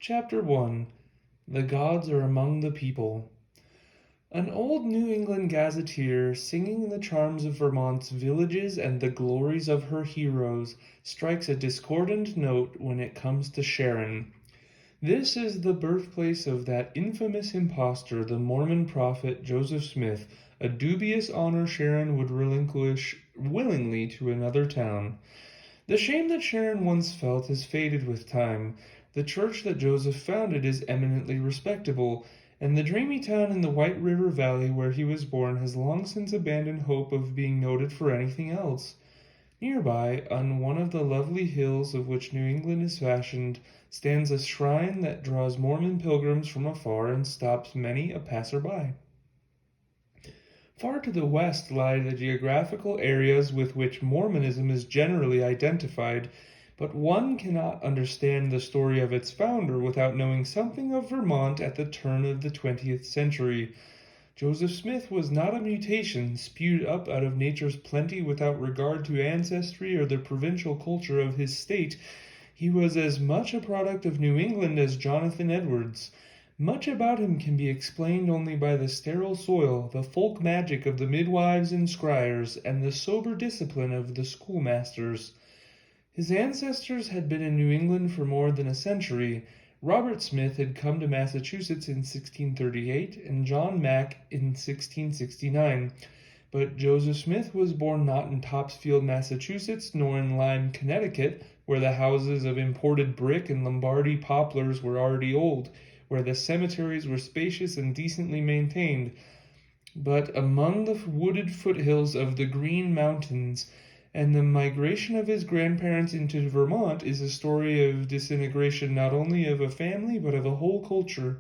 Chapter 1 The Gods Are Among the People. An old New England gazetteer, singing the charms of Vermont's villages and the glories of her heroes, strikes a discordant note when it comes to Sharon. This is the birthplace of that infamous impostor, the Mormon prophet Joseph Smith, a dubious honor Sharon would relinquish willingly to another town. The shame that Sharon once felt has faded with time. The church that Joseph founded is eminently respectable, and the dreamy town in the White River Valley where he was born has long since abandoned hope of being noted for anything else. Nearby, on one of the lovely hills of which New England is fashioned, stands a shrine that draws Mormon pilgrims from afar and stops many a passer-by. Far to the west lie the geographical areas with which Mormonism is generally identified, but one cannot understand the story of its founder without knowing something of Vermont at the turn of the 20th century. Joseph Smith was not a mutation spewed up out of nature's plenty without regard to ancestry or the provincial culture of his state. He was as much a product of New England as Jonathan Edwards. Much about him can be explained only by the sterile soil, the folk magic of the midwives and scryers, and the sober discipline of the schoolmasters. His ancestors had been in New England for more than a century. Robert Smith had come to Massachusetts in 1638 and John Mack in 1669. But Joseph Smith was born not in Topsfield, Massachusetts, nor in Lyme, Connecticut, where the houses of imported brick and Lombardy poplars were already old, where the cemeteries were spacious and decently maintained, but among the wooded foothills of the Green Mountains, and the migration of his grandparents into Vermont is a story of disintegration not only of a family but of a whole culture.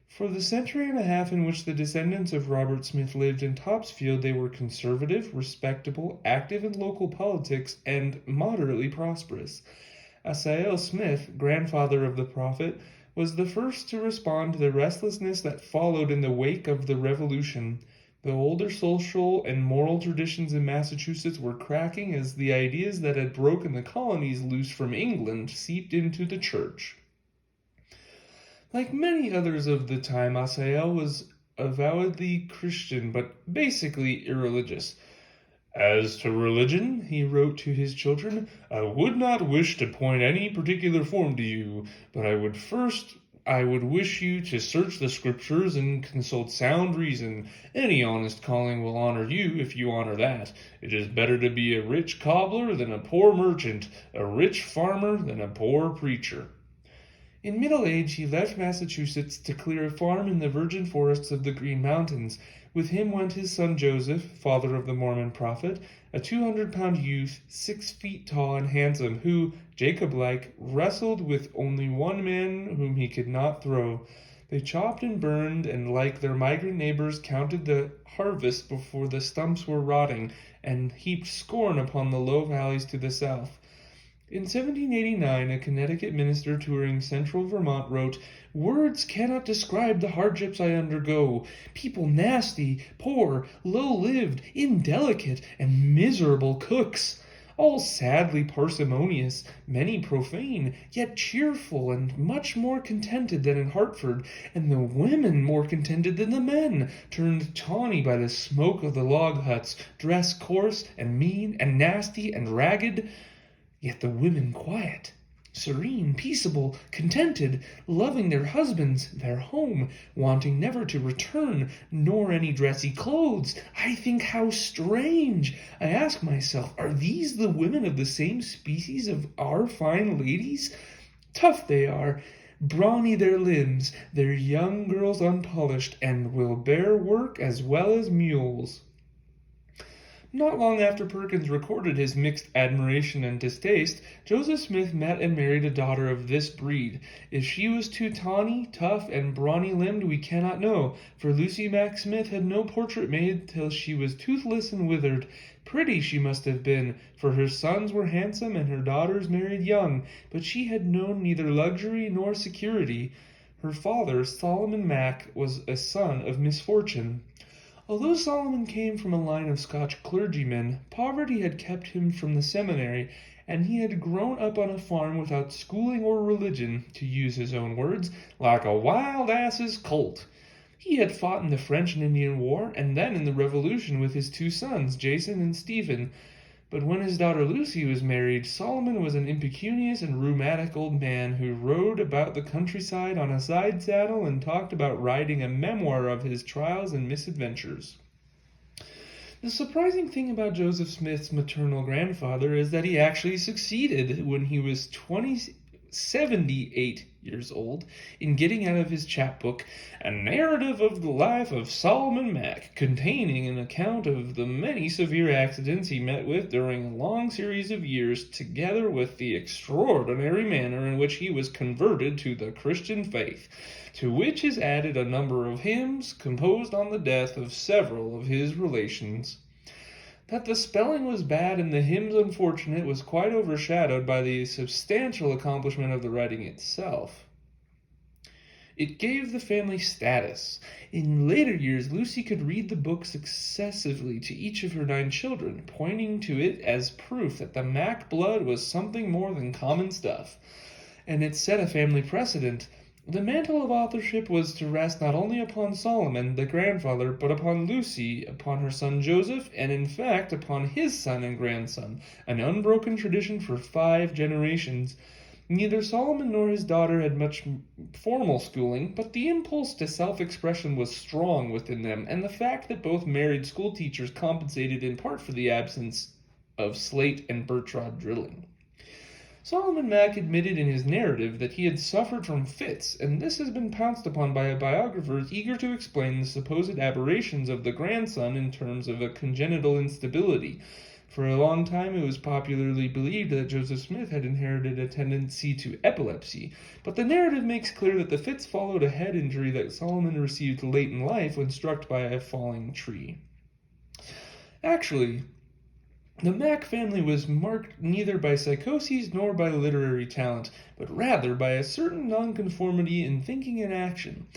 For the century and a half in which the descendants of Robert Smith lived in Topsfield, they were conservative, respectable, active in local politics, and moderately prosperous. Asael Smith, grandfather of the prophet, was the first to respond to the restlessness that followed in the wake of the Revolution. The older social and moral traditions in Massachusetts were cracking as the ideas that had broken the colonies loose from England seeped into the church. Like many others of the time, Asael was avowedly Christian, but basically irreligious. As to religion, he wrote to his children, I would not wish to point any particular form to you, but I would wish you to search the scriptures and consult sound reason. Any honest calling will honor you if you honor that. It is better to be a rich cobbler than a poor merchant, a rich farmer than a poor preacher. In middle age, he left Massachusetts to clear a farm in the virgin forests of the Green Mountains. With him went his son Joseph, father of the Mormon prophet, a 200-pound youth, 6 feet tall and handsome, who, Jacob-like, wrestled with only one man whom he could not throw. They chopped and burned, and like their migrant neighbors, counted the harvest before the stumps were rotting, and heaped scorn upon the low valleys to the south. In 1789, a Connecticut minister touring central Vermont wrote, Words cannot describe the hardships I undergo. People nasty, poor, low-lived, indelicate, and miserable cooks. All sadly parsimonious, many profane, yet cheerful and much more contented than in Hartford, and the women more contented than the men, turned tawny by the smoke of the log huts, dress coarse and mean and nasty and ragged, yet the women quiet, serene, peaceable, contented, loving their husbands, their home, wanting never to return, nor any dressy clothes. I think how strange! I ask myself, are these the women of the same species of our fine ladies? Tough they are, brawny their limbs, their young girls unpolished, and will bear work as well as mules. Not long after Perkins recorded his mixed admiration and distaste, Joseph Smith met and married a daughter of this breed. If she was too tawny, tough, and brawny-limbed, we cannot know, for Lucy Mack Smith had no portrait made till she was toothless and withered. Pretty she must have been, for her sons were handsome and her daughters married young, but she had known neither luxury nor security. Her father, Solomon Mack, was a son of misfortune. Although Solomon came from a line of Scotch clergymen, poverty had kept him from the seminary, and he had grown up on a farm without schooling or religion, to use his own words, like a wild ass's colt. He had fought in the French and Indian War, and then in the Revolution with his two sons, Jason and Stephen. But when his daughter Lucy was married, Solomon was an impecunious and rheumatic old man who rode about the countryside on a side saddle and talked about writing a memoir of his trials and misadventures. The surprising thing about Joseph Smith's maternal grandfather is that he actually succeeded when he was 78 years old in getting out of his chapbook a narrative of the life of Solomon Mack, containing an account of the many severe accidents he met with during a long series of years, together with the extraordinary manner in which he was converted to the Christian faith, to which is added a number of hymns composed on the death of several of his relations. That the spelling was bad and the hymns unfortunate was quite overshadowed by the substantial accomplishment of the writing itself. It gave the family status. In later years, Lucy could read the book successively to each of her 9 children, pointing to it as proof that the Mack blood was something more than common stuff. And it set a family precedent. The mantle of authorship was to rest not only upon Solomon, the grandfather, but upon Lucy, upon her son Joseph, and in fact upon his son and grandson, an unbroken tradition for 5 generations. Neither Solomon nor his daughter had much formal schooling, but the impulse to self-expression was strong within them, and the fact that both married school teachers compensated in part for the absence of slate and birch rod drilling. Solomon Mack admitted in his narrative that he had suffered from fits, and this has been pounced upon by biographers eager to explain the supposed aberrations of the grandson in terms of a congenital instability. For a long time it was popularly believed that Joseph Smith had inherited a tendency to epilepsy, but the narrative makes clear that the fits followed a head injury that Solomon received late in life when struck by a falling tree. Actually, the Mack family was marked neither by psychoses nor by literary talent, but rather by a certain nonconformity in thinking and action.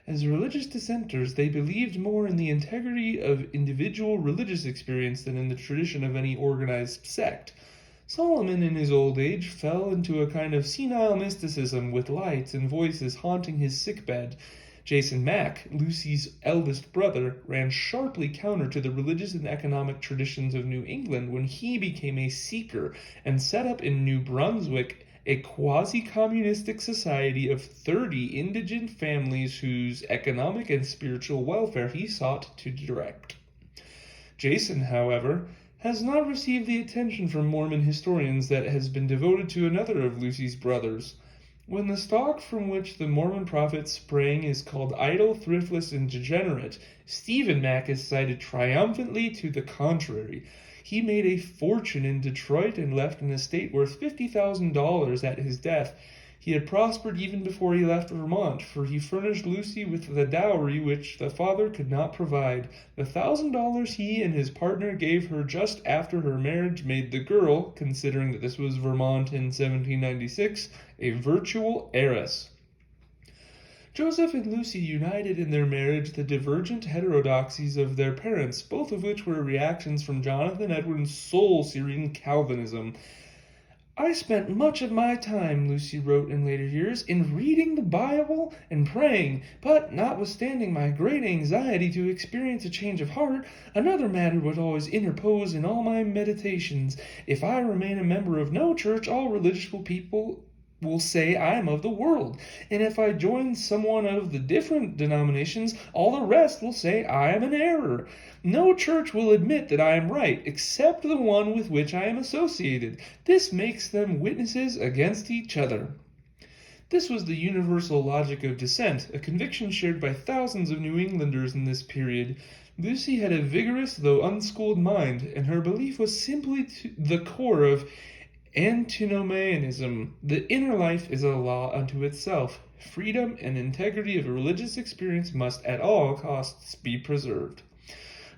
As religious dissenters, they believed more in the integrity of individual religious experience than in the tradition of any organized sect. Solomon, in his old age, fell into a kind of senile mysticism, with lights and voices haunting his sickbed. Jason Mack, Lucy's eldest brother, ran sharply counter to the religious and economic traditions of New England when he became a seeker and set up in New Brunswick a quasi-communistic society of 30 indigent families whose economic and spiritual welfare he sought to direct. Jason, however, has not received the attention from Mormon historians that has been devoted to another of Lucy's brothers. When the stock from which the Mormon prophet sprang is called idle, thriftless, and degenerate, Stephen Mack is cited triumphantly to the contrary. He made a fortune in Detroit and left an estate worth $50,000 at his death. He had prospered even before he left Vermont, for he furnished Lucy with the dowry which the father could not provide. The $1,000 he and his partner gave her just after her marriage made the girl, considering that this was Vermont in 1796, a virtual heiress. Joseph and Lucy united in their marriage the divergent heterodoxies of their parents, both of which were reactions from Jonathan Edwards' soul-searing Calvinism. I spent much of my time, Lucy wrote in later years, in reading the Bible and praying, but notwithstanding my great anxiety to experience a change of heart, another matter would always interpose in all my meditations. If I remain a member of no church, all religious people will say I am of the world, and if I join someone of the different denominations, all the rest will say I am in error. No church will admit that I am right, except the one with which I am associated. This makes them witnesses against each other. This was the universal logic of dissent, a conviction shared by thousands of New Englanders in this period. Lucy had a vigorous, though unschooled mind, and her belief was simply the core of antinomianism. The inner life is a law unto itself. Freedom and integrity of religious experience must at all costs be preserved.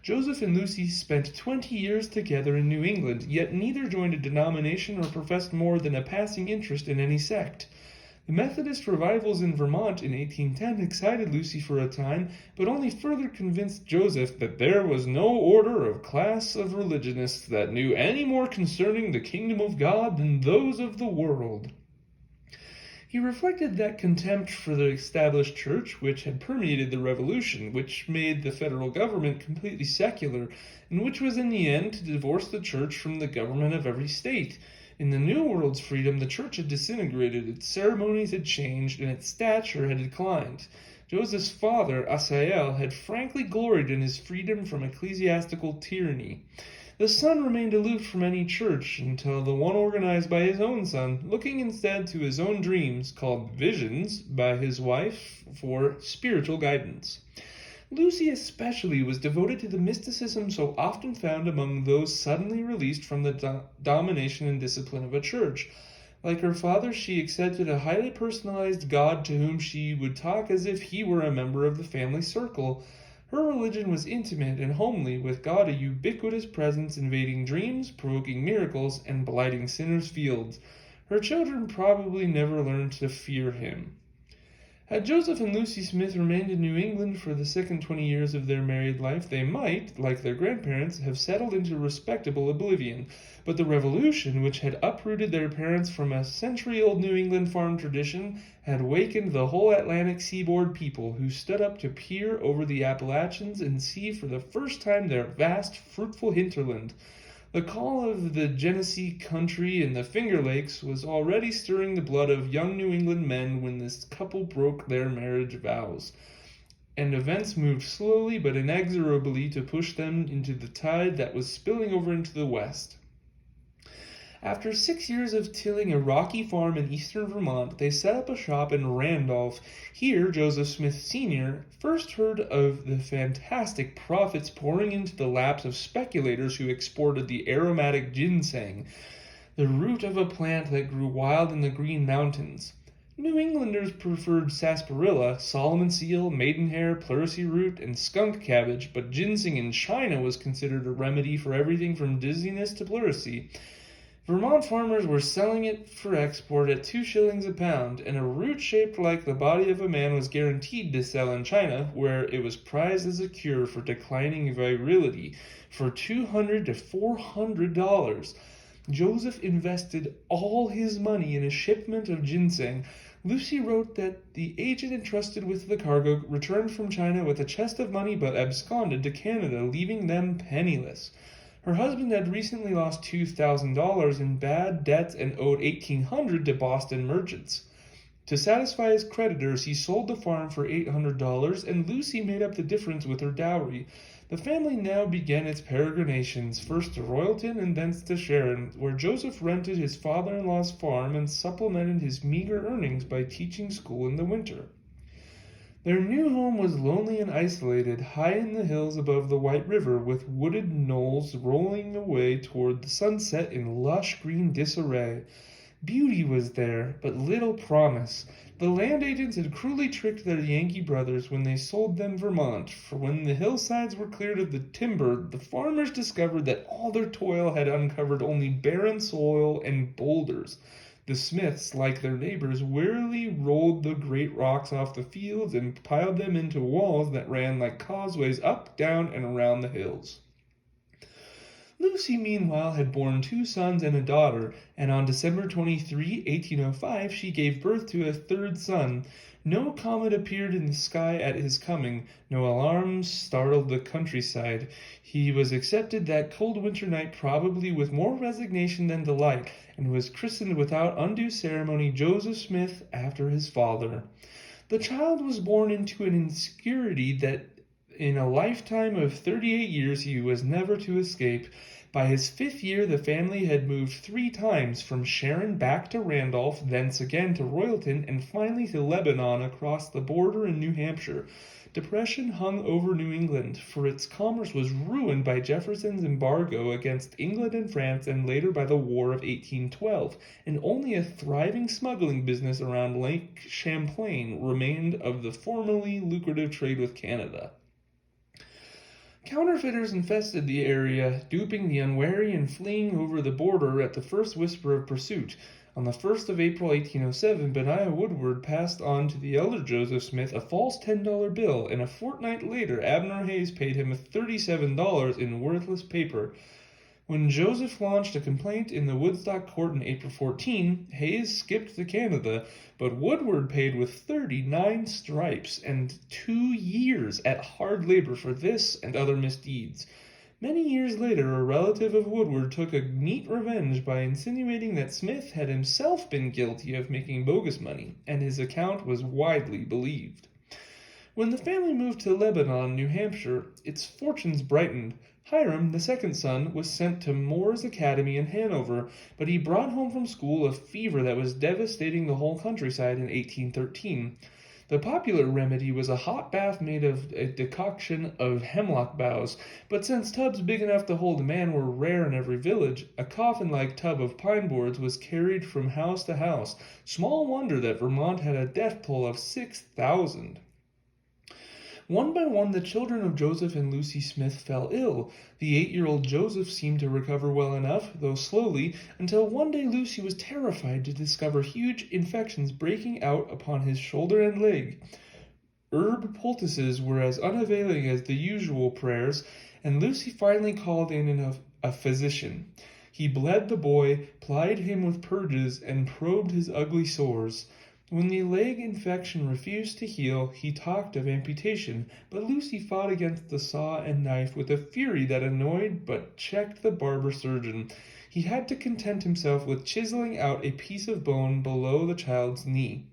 Joseph and Lucy spent 20 years together in New England, yet neither joined a denomination or professed more than a passing interest in any sect. The Methodist revivals in Vermont in 1810 excited Lucy for a time, but only further convinced Joseph that there was no order or class of religionists that knew any more concerning the kingdom of God than those of the world. He reflected that contempt for the established church which had permeated the Revolution, which made the federal government completely secular, and which was in the end to divorce the church from the government of every state. In the New World's freedom, the church had disintegrated, its ceremonies had changed, and its stature had declined. Joseph's father, Asael, had frankly gloried in his freedom from ecclesiastical tyranny. The son remained aloof from any church until the one organized by his own son, looking instead to his own dreams, called visions by his wife, for spiritual guidance. Lucy especially was devoted to the mysticism so often found among those suddenly released from the domination and discipline of a church. Like her father, she accepted a highly personalized God to whom she would talk as if he were a member of the family circle. Her religion was intimate and homely, with God a ubiquitous presence invading dreams, provoking miracles, and blighting sinners' fields. Her children probably never learned to fear him. Had Joseph and Lucy Smith remained in New England for the second 20 years of their married life, they might, like their grandparents, have settled into respectable oblivion. But the Revolution, which had uprooted their parents from a century-old New England farm tradition, had wakened the whole Atlantic seaboard people, who stood up to peer over the Appalachians and see for the first time their vast, fruitful hinterland. The call of the Genesee country and the Finger Lakes was already stirring the blood of young New England men when this couple broke their marriage vows, and events moved slowly but inexorably to push them into the tide that was spilling over into the west. After 6 years of tilling a rocky farm in eastern Vermont, they set up a shop in Randolph. Here, Joseph Smith Sr. first heard of the fantastic profits pouring into the laps of speculators who exported the aromatic ginseng, the root of a plant that grew wild in the Green Mountains. New Englanders preferred sarsaparilla, Solomon seal, maidenhair, pleurisy root, and skunk cabbage, but ginseng in China was considered a remedy for everything from dizziness to pleurisy. Vermont farmers were selling it for export at 2 shillings a pound, and a root shaped like the body of a man was guaranteed to sell in China, where it was prized as a cure for declining virility, for $200 to $400. Joseph invested all his money in a shipment of ginseng. Lucy wrote that the agent entrusted with the cargo returned from China with a chest of money but absconded to Canada, leaving them penniless. Her husband had recently lost $2,000 in bad debts and owed $1,800 to Boston merchants. To satisfy his creditors, he sold the farm for $800, and Lucy made up the difference with her dowry. The family now began its peregrinations, first to Royalton and thence to Sharon, where Joseph rented his father-in-law's farm and supplemented his meager earnings by teaching school in the winter. Their new home was lonely and isolated, high in the hills above the White River, with wooded knolls rolling away toward the sunset in lush green disarray. Beauty was there, but little promise. The land agents had cruelly tricked their Yankee brothers when they sold them Vermont, for when the hillsides were cleared of the timber, the farmers discovered that all their toil had uncovered only barren soil and boulders. The Smiths, like their neighbors, wearily rolled the great rocks off the fields and piled them into walls that ran like causeways up, down, and around the hills. Lucy, meanwhile, had borne 2 sons and a daughter, and on December 23, 1805, she gave birth to a 3rd son. No comet appeared in the sky at his coming, no alarms startled the countryside. He was accepted that cold winter night probably with more resignation than delight, and was christened without undue ceremony Joseph Smith after his father. The child was born into an obscurity that in a lifetime of 38 years he was never to escape. By his 5th year, the family had moved 3 times, from Sharon back to Randolph, thence again to Royalton, and finally to Lebanon across the border in New Hampshire. Depression hung over New England, for its commerce was ruined by Jefferson's embargo against England and France, and later by the War of 1812, and only a thriving smuggling business around Lake Champlain remained of the formerly lucrative trade with Canada. Counterfeiters infested the area, duping the unwary and fleeing over the border at the first whisper of pursuit. On the 1st of April 1807, Benaiah Woodward passed on to the elder Joseph Smith a false $10 bill, and a fortnight later Abner Hayes paid him $37 in worthless paper. When Joseph launched a complaint in the Woodstock court in April 14, Hayes skipped to Canada, but Woodward paid with 39 stripes and 2 years at hard labor for this and other misdeeds. Many years later, a relative of Woodward took a neat revenge by insinuating that Smith had himself been guilty of making bogus money, and his account was widely believed. When the family moved to Lebanon, New Hampshire, its fortunes brightened. Hiram, the second son, was sent to Moore's Academy in Hanover, but he brought home from school a fever that was devastating the whole countryside in 1813. The popular remedy was a hot bath made of a decoction of hemlock boughs, but since tubs big enough to hold a man were rare in every village, a coffin-like tub of pine boards was carried from house to house. Small wonder that Vermont had a death toll of 6,000. One by one, the children of Joseph and Lucy Smith fell ill. The 8-year-old Joseph seemed to recover well enough, though slowly, until one day Lucy was terrified to discover huge infections breaking out upon his shoulder and leg. Herb poultices were as unavailing as the usual prayers, and Lucy finally called in a physician. He bled the boy, plied him with purges, and probed his ugly sores. When the leg infection refused to heal, he talked of amputation, but Lucy fought against the saw and knife with a fury that annoyed but checked the barber surgeon. He had to content himself with chiseling out a piece of bone below the child's knee.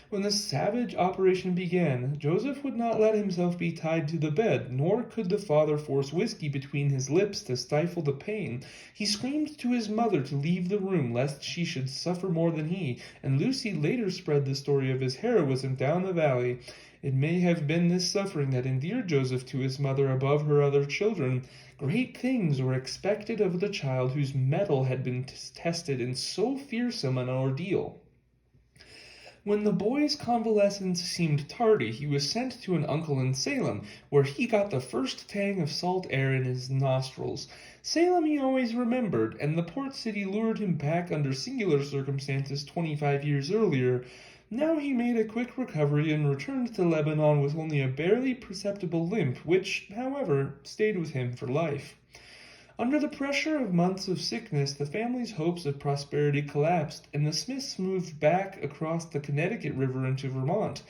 When the savage operation began, Joseph would not let himself be tied to the bed, nor could the father force whiskey between his lips to stifle the pain. He screamed to his mother to leave the room, lest she should suffer more than he, and Lucy later spread the story of his heroism down the valley. It may have been this suffering that endeared Joseph to his mother above her other children. Great things were expected of the child whose mettle had been tested in so fearsome an ordeal. When the boy's convalescence seemed tardy, he was sent to an uncle in Salem, where he got the first tang of salt air in his nostrils. Salem he always remembered, and the port city lured him back under singular circumstances 25 years earlier. Now he made a quick recovery and returned to Lebanon with only a barely perceptible limp, which, however, stayed with him for life. Under the pressure of months of sickness, the family's hopes of prosperity collapsed, and the Smiths moved back across the Connecticut River into Vermont.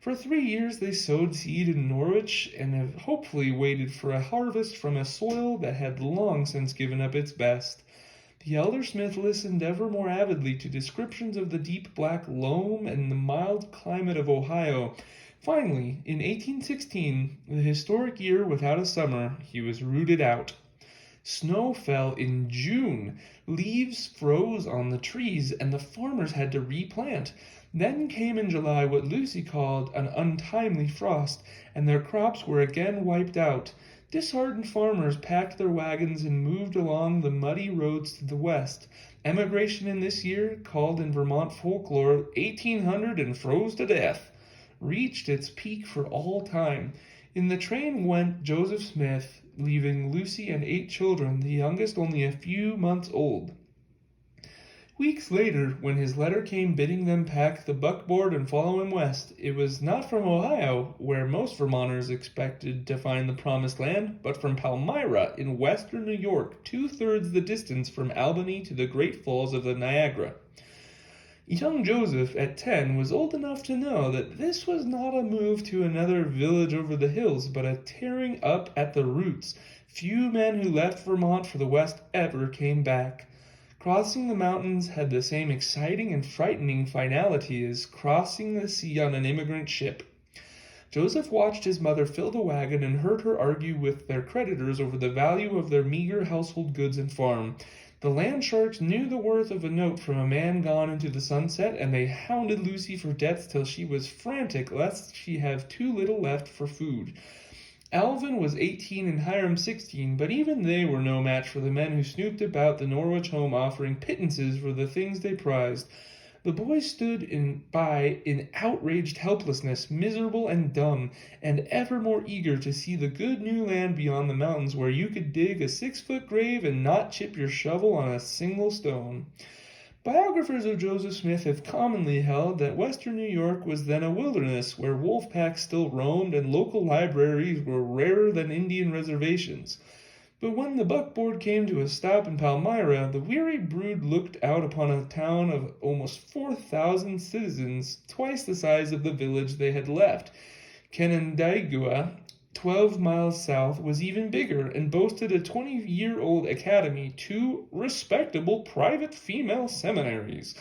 For 3 years they sowed seed in Norwich and have hopefully waited for a harvest from a soil that had long since given up its best. The elder Smith listened ever more avidly to descriptions of the deep black loam and the mild climate of Ohio. Finally, in 1816, the historic year without a summer, he was rooted out. Snow fell in June, leaves froze on the trees, and the farmers had to replant. Then came in July what Lucy called an untimely frost, and their crops were again wiped out. Disheartened farmers packed their wagons and moved along the muddy roads to the west. Emigration in this year, called in Vermont folklore 1800 and froze to death, reached its peak for all time. In the train went Joseph Smith, leaving Lucy and 8 children, the youngest only a few months old. Weeks later, when his letter came bidding them pack the buckboard and follow him west, it was not from Ohio, where most Vermonters expected to find the promised land, but from Palmyra in western New York, 2/3 the distance from Albany to the Great Falls of the Niagara. Young Joseph, at 10, was old enough to know that this was not a move to another village over the hills, but a tearing up at the roots. Few men who left Vermont for the West ever came back. Crossing the mountains had the same exciting and frightening finality as crossing the sea on an immigrant ship. Joseph watched his mother fill the wagon and heard her argue with their creditors over the value of their meager household goods and farm. The land sharks knew the worth of a note from a man gone into the sunset, and they hounded Lucy for debts till she was frantic lest she have too little left for food. Alvin was 18 and Hiram 16, but even they were no match for the men who snooped about the Norwich home offering pittances for the things they prized. The boys stood by in outraged helplessness, miserable and dumb, and ever more eager to see the good new land beyond the mountains where you could dig a 6-foot grave and not chip your shovel on a single stone. Biographers of Joseph Smith have commonly held that western New York was then a wilderness where wolf packs still roamed and local libraries were rarer than Indian reservations. But when the buckboard came to a stop in Palmyra, the weary brood looked out upon a town of almost 4,000 citizens, twice the size of the village they had left. Canandaigua, 12 miles south, was even bigger and boasted a 20-year-old academy, 2 respectable private female seminaries,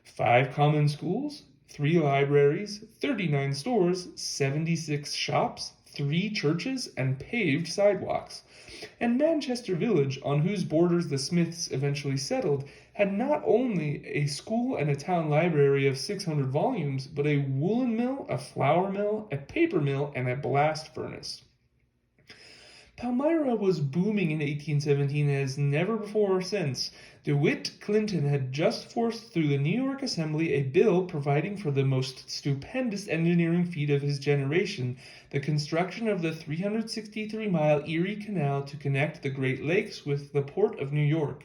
5 common schools, 3 libraries, 39 stores, 76 shops, 3 churches, and paved sidewalks. And Manchester Village, on whose borders the Smiths eventually settled, had not only a school and a town library of 600 volumes, but a woolen mill, a flour mill, a paper mill, and a blast furnace. Palmyra was booming in 1817 as never before or since. DeWitt Clinton had just forced through the New York Assembly a bill providing for the most stupendous engineering feat of his generation, the construction of the 363-mile Erie Canal to connect the Great Lakes with the port of New York.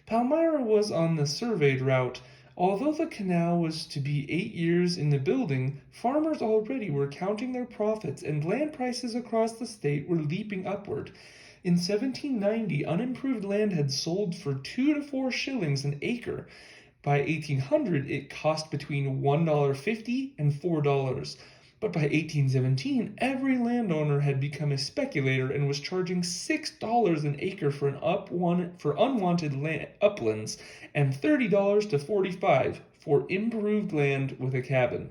Palmyra was on the surveyed route. Although the canal was to be 8 years in the building, farmers already were counting their profits and land prices across the state were leaping upward. In 1790, unimproved land had sold for 2 to 4 shillings an acre. By 1800, it cost between $1.50 and $4. But by 1817, every landowner had become a speculator and was charging $6 an acre for unwanted uplands and $30 to $45 for improved land with a cabin.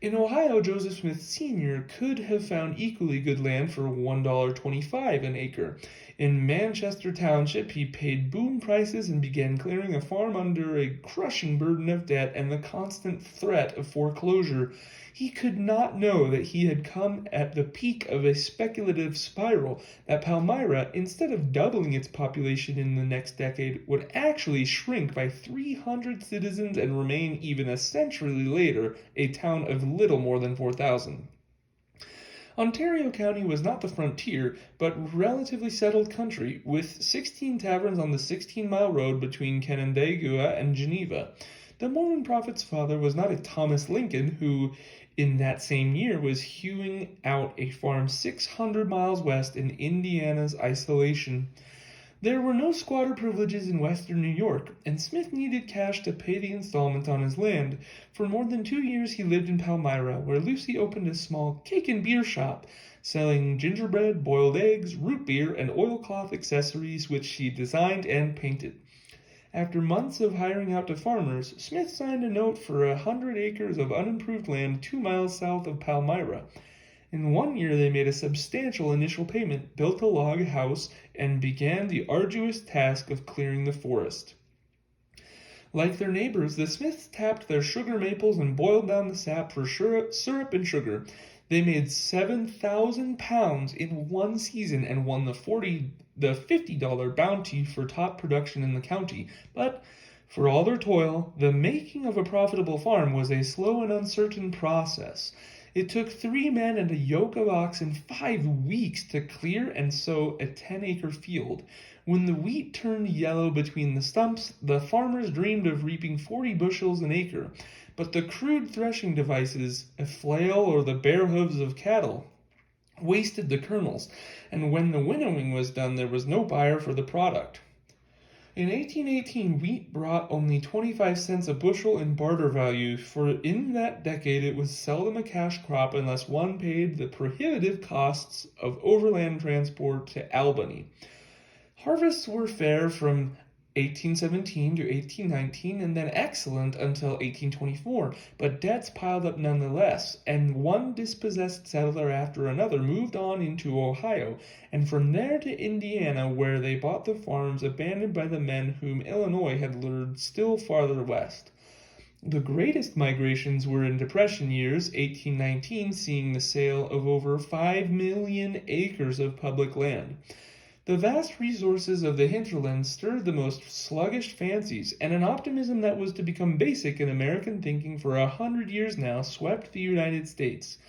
In Ohio, Joseph Smith Sr. could have found equally good land for $1.25 an acre. In Manchester Township, he paid boom prices and began clearing a farm under a crushing burden of debt and the constant threat of foreclosure. He could not know that he had come at the peak of a speculative spiral, that Palmyra, instead of doubling its population in the next decade, would actually shrink by 300 citizens and remain even a century later a town of little more than 4,000. Ontario County was not the frontier, but relatively settled country, with 16 taverns on the 16-mile road between Canandaigua and Geneva. The Mormon prophet's father was not a Thomas Lincoln, who, in that same year, was hewing out a farm 600 miles west in Indiana's isolation. There were no squatter privileges in western New York, and Smith needed cash to pay the installment on his land. For more than 2 years he lived in Palmyra, where Lucy opened a small cake and beer shop, selling gingerbread, boiled eggs, root beer, and oilcloth accessories which she designed and painted. After months of hiring out to farmers, Smith signed a note for 100 acres of unimproved land 2 miles south of Palmyra. In 1 year they made a substantial initial payment, built a log house, and began the arduous task of clearing the forest. Like their neighbors, the Smiths tapped their sugar maples and boiled down the sap for syrup and sugar. They made 7,000 pounds in 1 season and won the $50 bounty for top production in the county. But for all their toil, the making of a profitable farm was a slow and uncertain process. It took 3 men and a yoke of oxen 5 weeks to clear and sow a 10-acre field. When the wheat turned yellow between the stumps, the farmers dreamed of reaping 40 bushels an acre. But the crude threshing devices, a flail or the bare hooves of cattle, wasted the kernels, and when the winnowing was done, there was no buyer for the product. In 1818, wheat brought only 25 cents a bushel in barter value, for in that decade it was seldom a cash crop unless one paid the prohibitive costs of overland transport to Albany. Harvests were fair from 1817 to 1819 and then excellent until 1824, but debts piled up nonetheless, and one dispossessed settler after another moved on into Ohio, and from there to Indiana, where they bought the farms abandoned by the men whom Illinois had lured still farther west. The greatest migrations were in Depression years, 1819 seeing the sale of over 5 million acres of public land. The vast resources of the hinterland stirred the most sluggish fancies, and an optimism that was to become basic in American thinking for 100 years now swept the United States.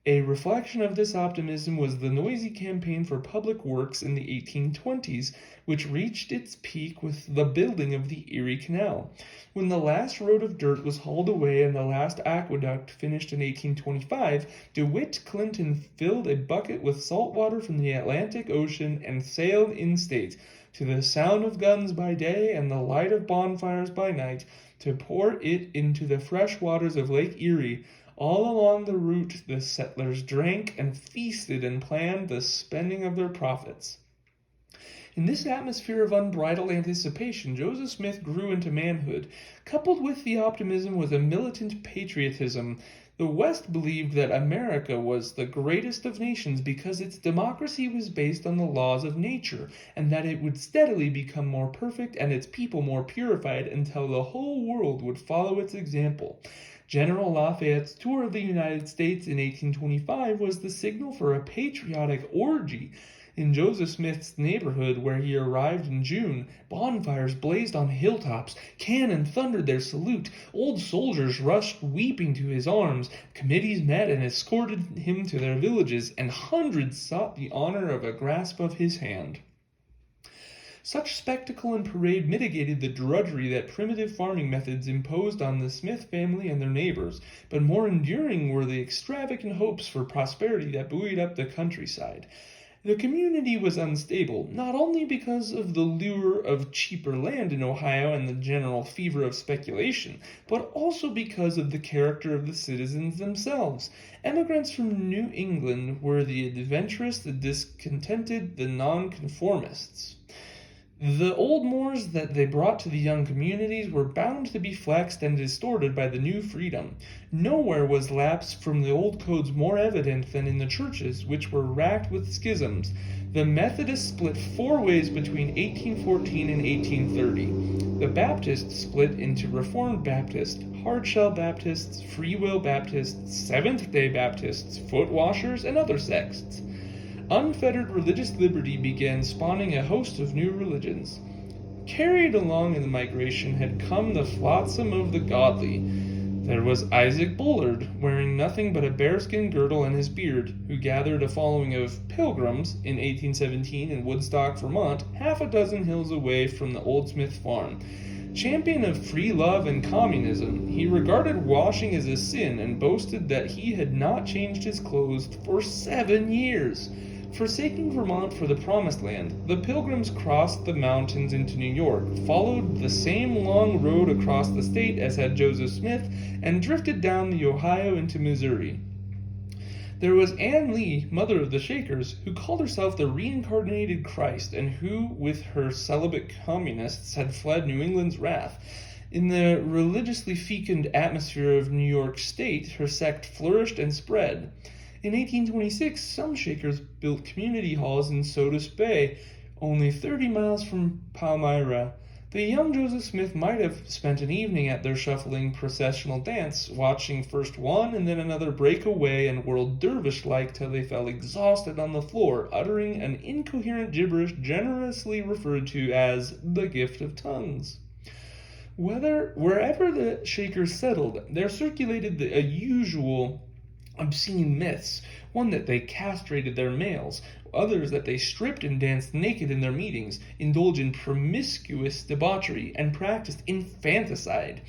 A reflection of this optimism was the noisy campaign for public works in the 1820s, which reached its peak with the building of the Erie Canal. When the last road of dirt was hauled away and the last aqueduct finished in 1825, DeWitt Clinton filled a bucket with salt water from the Atlantic Ocean and sailed in state, to the sound of guns by day and the light of bonfires by night, to pour it into the fresh waters of Lake Erie. All along the route the settlers drank and feasted and planned the spending of their profits. In this atmosphere of unbridled anticipation, Joseph Smith grew into manhood. Coupled with the optimism was a militant patriotism. The West believed that America was the greatest of nations because its democracy was based on the laws of nature, and that it would steadily become more perfect and its people more purified until the whole world would follow its example. General Lafayette's tour of the United States in 1825 was the signal for a patriotic orgy. In Joseph Smith's neighborhood, where he arrived in June, bonfires blazed on hilltops, cannon thundered their salute, old soldiers rushed weeping to his arms, committees met and escorted him to their villages, and hundreds sought the honor of a grasp of his hand. Such spectacle and parade mitigated the drudgery that primitive farming methods imposed on the Smith family and their neighbors, but more enduring were the extravagant hopes for prosperity that buoyed up the countryside. The community was unstable, not only because of the lure of cheaper land in Ohio and the general fever of speculation, but also because of the character of the citizens themselves. Emigrants from New England were the adventurous, the discontented, the nonconformists. The old mores that they brought to the young communities were bound to be flexed and distorted by the new freedom. Nowhere was lapse from the old codes more evident than in the churches, which were racked with schisms. The Methodists split 4 ways between 1814 and 1830. The Baptists split into Reformed Baptists, Hardshell Baptists, Free Will Baptists, Seventh-day Baptists, Foot Washers, and other sects. Unfettered religious liberty began spawning a host of new religions. Carried along in the migration had come the flotsam of the godly. There was Isaac Bullard, wearing nothing but a bearskin girdle and his beard, who gathered a following of pilgrims in 1817 in Woodstock, Vermont, half a dozen hills away from the Old Smith farm. Champion of free love and communism, he regarded washing as a sin and boasted that he had not changed his clothes for 7 years. Forsaking Vermont for the Promised Land, the Pilgrims crossed the mountains into New York, followed the same long road across the state as had Joseph Smith, and drifted down the Ohio into Missouri. There was Ann Lee, mother of the Shakers, who called herself the reincarnated Christ, and who, with her celibate communists, had fled New England's wrath. In the religiously fecund atmosphere of New York State, her sect flourished and spread. In 1826, some Shakers built community halls in Sodus Bay, only 30 miles from Palmyra. The young Joseph Smith might have spent an evening at their shuffling processional dance, watching first one and then another break away and whirl dervish-like till they fell exhausted on the floor, uttering an incoherent gibberish generously referred to as the gift of tongues. Wherever the Shakers settled, there circulated a usual obscene myths, one that they castrated their males, others that they stripped and danced naked in their meetings, indulged in promiscuous debauchery, and practiced infanticide.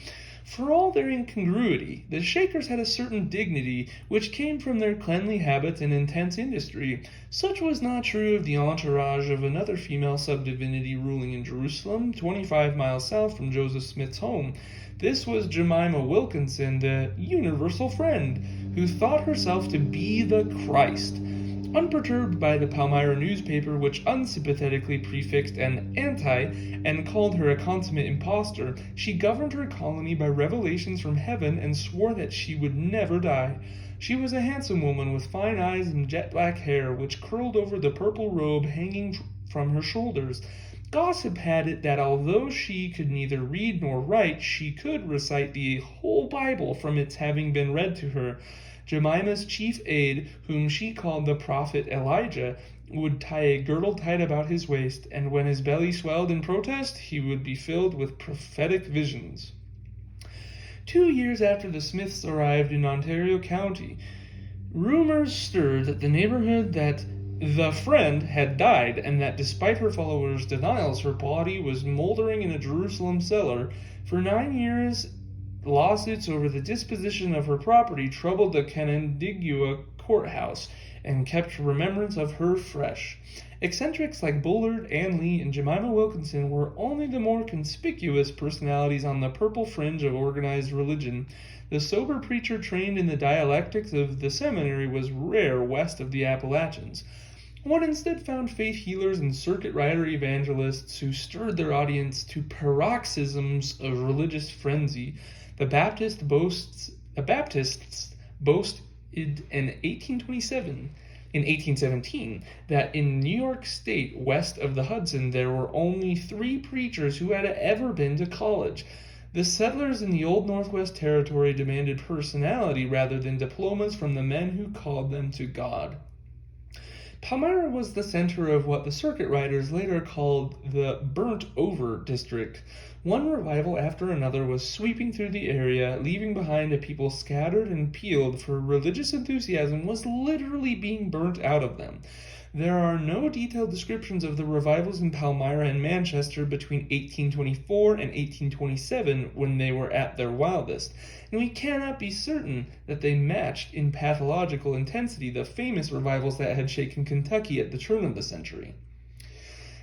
For all their incongruity, the Shakers had a certain dignity which came from their cleanly habits and intense industry. Such was not true of the entourage of another female subdivinity ruling in Jerusalem, 25 miles south from Joseph Smith's home. This was Jemima Wilkinson, the universal friend, who thought herself to be the Christ. Unperturbed by the Palmyra newspaper, which unsympathetically prefixed an anti and called her a consummate impostor, she governed her colony by revelations from heaven and swore that she would never die. She was a handsome woman with fine eyes and jet black hair, which curled over the purple robe hanging from her shoulders. Gossip had it that although she could neither read nor write, she could recite the whole Bible from its having been read to her. Jemima's chief aide, whom she called the prophet Elijah, would tie a girdle tight about his waist, and when his belly swelled in protest, he would be filled with prophetic visions. 2 years after the Smiths arrived in Ontario County, Rumors stirred that the neighborhood that the friend had died, and that despite her followers' denials, her body was moldering in a Jerusalem cellar. For 9 years, lawsuits over the disposition of her property troubled the Canandaigua courthouse and kept remembrance of her fresh. Eccentrics like Bullard, Ann Lee, and Jemima Wilkinson were only the more conspicuous personalities on the purple fringe of organized religion. The sober preacher trained in the dialectics of the seminary was rare west of the Appalachians. One instead found faith healers and circuit rider evangelists who stirred their audience to paroxysms of religious frenzy. The Baptists boasted in 1817 that in New York State, west of the Hudson, there were only 3 preachers who had ever been to college. The settlers in the Old Northwest Territory demanded personality rather than diplomas from the men who called them to God. Palmyra was the center of what the circuit riders later called the Burnt Over District. One revival after another was sweeping through the area, leaving behind a people scattered and peeled, for religious enthusiasm was literally being burnt out of them. There are no detailed descriptions of the revivals in Palmyra and Manchester between 1824 and 1827 when they were at their wildest, and we cannot be certain that they matched in pathological intensity the famous revivals that had shaken Kentucky at the turn of the century.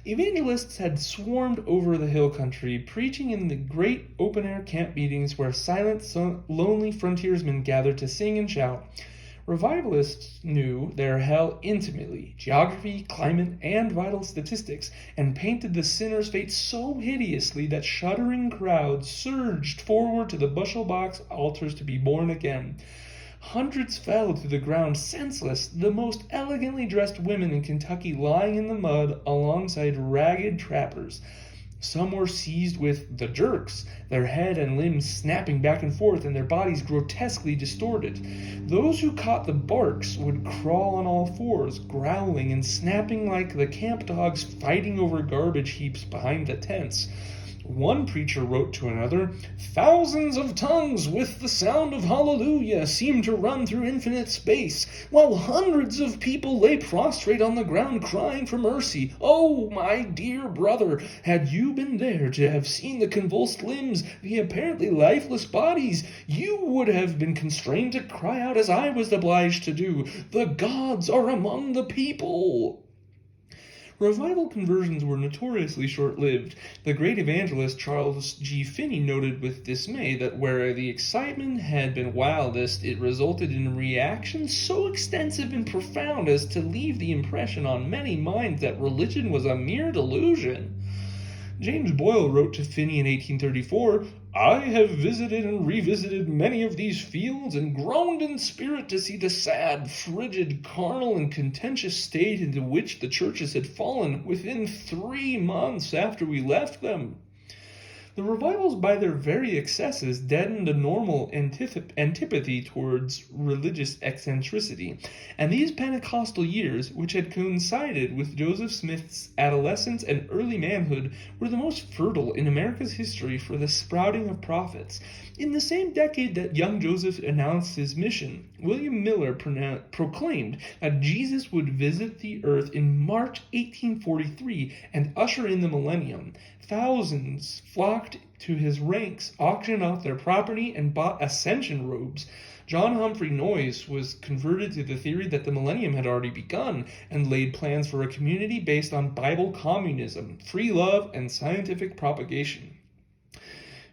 Evangelists had swarmed over the hill country, preaching in the great open-air camp meetings where silent, lonely frontiersmen gathered to sing and shout. Revivalists knew their hell intimately, geography, climate, and vital statistics, and painted the sinner's fate so hideously that shuddering crowds surged forward to the bushel box altars to be born again. Hundreds fell to the ground senseless, the most elegantly dressed women in Kentucky lying in the mud alongside ragged trappers. Some were seized with the jerks, their head and limbs snapping back and forth and their bodies grotesquely distorted. Those who caught the barks would crawl on all fours, growling and snapping like the camp dogs fighting over garbage heaps behind the tents. One preacher wrote to another, "Thousands of tongues with the sound of hallelujah seemed to run through infinite space, while hundreds of people lay prostrate on the ground crying for mercy. Oh, my dear brother, had you been there to have seen the convulsed limbs, the apparently lifeless bodies, you would have been constrained to cry out as I was obliged to do, 'The gods are among the people!'" Revival conversions were notoriously short-lived. The great evangelist Charles G. Finney noted with dismay that where the excitement had been wildest, it resulted in reactions so extensive and profound as to leave the impression on many minds that religion was a mere delusion. James Boyle wrote to Finney in 1834, "I have visited and revisited many of these fields and groaned in spirit to see the sad, frigid, carnal, and contentious state into which the churches had fallen within 3 months after we left them." The revivals, by their very excesses, deadened a normal antipathy towards religious eccentricity, and these Pentecostal years, which had coincided with Joseph Smith's adolescence and early manhood, were the most fertile in America's history for the sprouting of prophets. In the same decade that young Joseph announced his mission, William Miller proclaimed that Jesus would visit the earth in March 1843 and usher in the millennium. Thousands flocked to his ranks, auctioned off their property, and bought ascension robes. John Humphrey Noyes was converted to the theory that the millennium had already begun and laid plans for a community based on Bible communism, free love, and scientific propagation.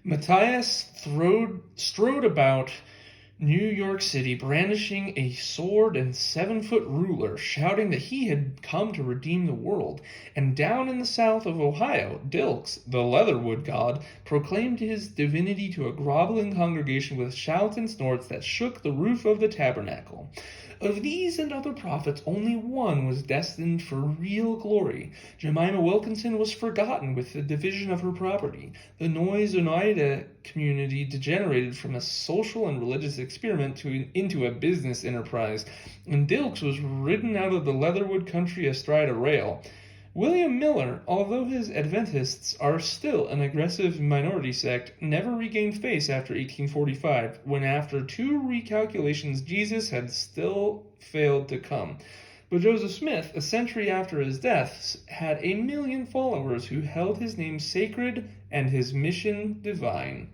Matthias strode about New York City, brandishing a sword and 7-foot ruler, shouting that he had come to redeem the world. And down in the south of Ohio, Dilks, the Leatherwood god, proclaimed his divinity to a groveling congregation with shouts and snorts that shook the roof of the tabernacle. Of these and other prophets, only one was destined for real glory. Jemima Wilkinson was forgotten with the division of her property. The Noyes Oneida community degenerated from a social and religious experiment into a business enterprise, and Dilks was ridden out of the Leatherwood country astride a rail. William Miller, although his Adventists are still an aggressive minority sect, never regained face after 1845, when after 2 recalculations Jesus had still failed to come. But Joseph Smith, a century after his death, had 1 million followers who held his name sacred and his mission divine.